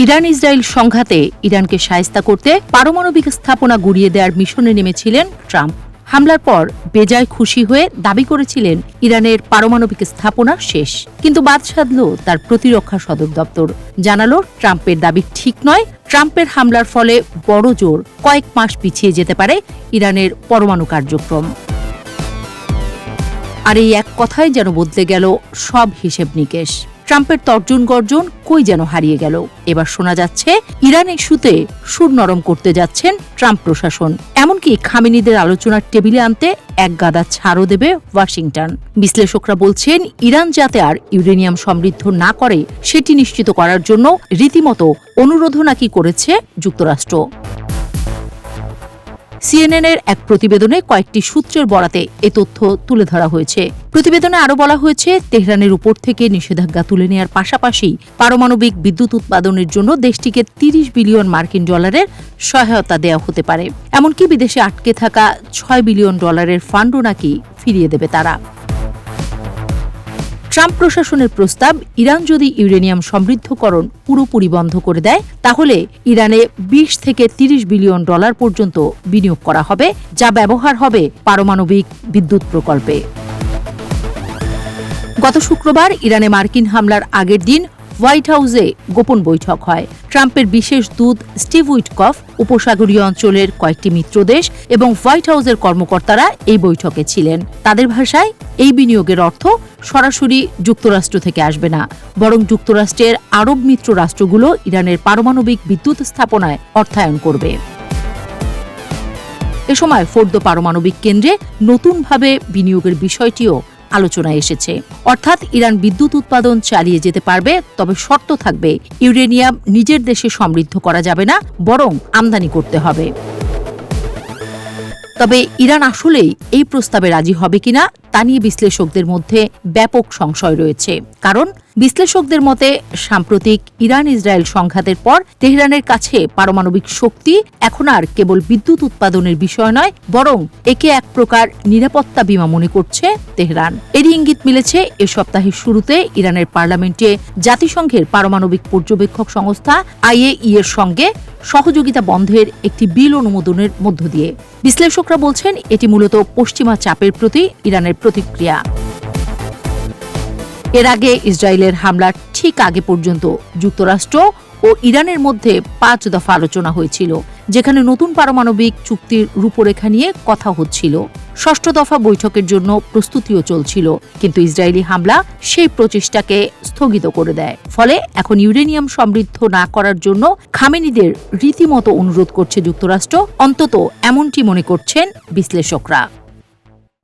Iran Israel সংঘাতে ইরানকে শায়েস্তা করতে পারমাণবিক স্থাপনা গুড়িয়ে দেওয়ার মিশনে নেমেছিলেন ট্রাম্প। হামলার পর বেজায় খুশি হয়ে দাবি করেছিলেন ইরানের পারমাণবিক স্থাপনা শেষ, কিন্তু বাদ সাধল তার প্রতিরক্ষা সদর দপ্তর। জানালো ট্রাম্পের দাবি ঠিক নয়, ট্রাম্পের হামলার ফলে বড় জোর কয়েক মাস পিছিয়ে যেতে পারে ইরানের পরমাণু কার্যক্রম। আর এই এক কথাই যেন বদলে গেল সব হিসেব নিকেশ। ট্রাম্পের তর্জন গর্জন কই যেন হারিয়ে গেল। এবার শোনা যাচ্ছে ইরান ইস্যুতে সুর নরম করতে যাচ্ছেন ট্রাম্প প্রশাসন। এমনকি খামেনিদের আলোচনার টেবিলে আনতে এক গাদা ছাড়ও দেবে ওয়াশিংটন। বিশ্লেষকরা বলছেন ইরান যাতে আর ইউরেনিয়াম সমৃদ্ধ না করে সেটি নিশ্চিত করার জন্য রীতিমতো অনুরোধও নাকি করেছে যুক্তরাষ্ট্র। সিএনএনের এক প্রতিবেদনে কয়েকটি সূত্রের বরাতে এ তথ্য তুলে ধরা হয়েছে। প্রতিবেদনে আরও বলা হয়েছে, তেহরানের উপর থেকে নিষেধাজ্ঞা তুলে নেওয়ার পাশাপাশি পারমাণবিক বিদ্যুৎ উৎপাদনের জন্য দেশটিকে ৩০ বিলিয়ন মার্কিন ডলারের সহায়তা দেওয়া হতে পারে। এমনকি বিদেশে আটকে থাকা ৬ বিলিয়ন ডলারের ফান্ডও নাকি ফিরিয়ে দেবে তারা। ট্রাম্প প্রশাসনের প্রস্তাব, ইরান যদি ইউরেনিয়াম সমৃদ্ধকরণ পুরোপুরি বন্ধ করে দেয় তাহলে ইরানে ২০ থেকে ৩০ বিলিয়ন ডলার পর্যন্ত বিনিয়োগ করা হবে, যা ব্যবহার হবে পারমাণবিক বিদ্যুৎ প্রকল্পে। গত শুক্রবার ইরানে মার্কিন হামলার আগের দিন হোয়াইট হাউসে গোপন বৈঠক হয়। ট্রাম্পের বিশেষ দূত স্টিভ উইটকফ, উপসাগরীয় অঞ্চলের কয়েকটি মিত্রদেশ এবং হোয়াইট হাউসের কর্মকর্তারা এই বৈঠকে ছিলেন। তাদের ভাষায় এই বিনিয়োগের অর্থ সরাসরি যুক্তরাষ্ট্র থেকে আসবে না, বরং যুক্তরাষ্ট্রের আরব মিত্র রাষ্ট্রগুলো ইরানের পারমাণবিক বিদ্যুৎ স্থাপনায় অর্থায়ন করবে। এ সময় ফোর্দো পারমাণবিক কেন্দ্রে নতুনভাবে বিনিয়োগের বিষয়টিও আলোচনায় এসেছে। অর্থাৎ ইরান বিদ্যুৎ উৎপাদন চালিয়ে যেতে পারবে, তবে শর্ত থাকবে ইউরেনিয়াম নিজের দেশে সমৃদ্ধ করা যাবে না, বরং আমদানি করতে হবে। তবে ইরান আসলেই এই প্রস্তাবে রাজি হবে কিনা তা নিয়ে বিশ্লেষকদের মধ্যে ব্যাপক সংশয় রয়েছে। কারণ বিশ্লেষকদের মতে সাম্প্রতিক ইরান ইসরায়েল সংঘাতের পর তেহরানের কাছে পারমাণবিক শক্তি এখন আর কেবল বিদ্যুৎ উৎপাদনের বিষয় নয়, বরং একে এক প্রকার নিরাপত্তা বীমা মনে করছে তেহরান। এরই ইঙ্গিত মিলেছে এ সপ্তাহের শুরুতে ইরানের পার্লামেন্টে জাতিসংঘের পারমাণবিক পর্যবেক্ষক সংস্থা IAEA এর সঙ্গে সহযোগিতা বন্ধের একটি বিল অনুমোদনের মধ্য দিয়ে। বিশ্লেষকরা বলছেন এটি মূলত পশ্চিমা চাপের প্রতি ইরানের প্রতিক্রিয়া। এর আগে ইসরায়েলের হামলার ঠিক আগে পর্যন্ত যুক্তরাষ্ট্র ও ইরানের মধ্যে ৫ দফা আলোচনা হয়েছিল, যেখানে নতুন পারমাণবিক চুক্তির রূপরেখা নিয়ে কথা হচ্ছিল। ৬ষ্ঠ দফা বৈঠকের জন্য প্রস্তুতিও চলছিল, কিন্তু ইসরায়েলি হামলা সেই প্রচেষ্টাকে স্থগিত করে দেয়। ফলে এখন ইউরেনিয়াম সমৃদ্ধ না করার জন্য খামেনিদের রীতিমতো অনুরোধ করছে যুক্তরাষ্ট্র, অন্তত এমনটি মনে করছেন বিশ্লেষকরা।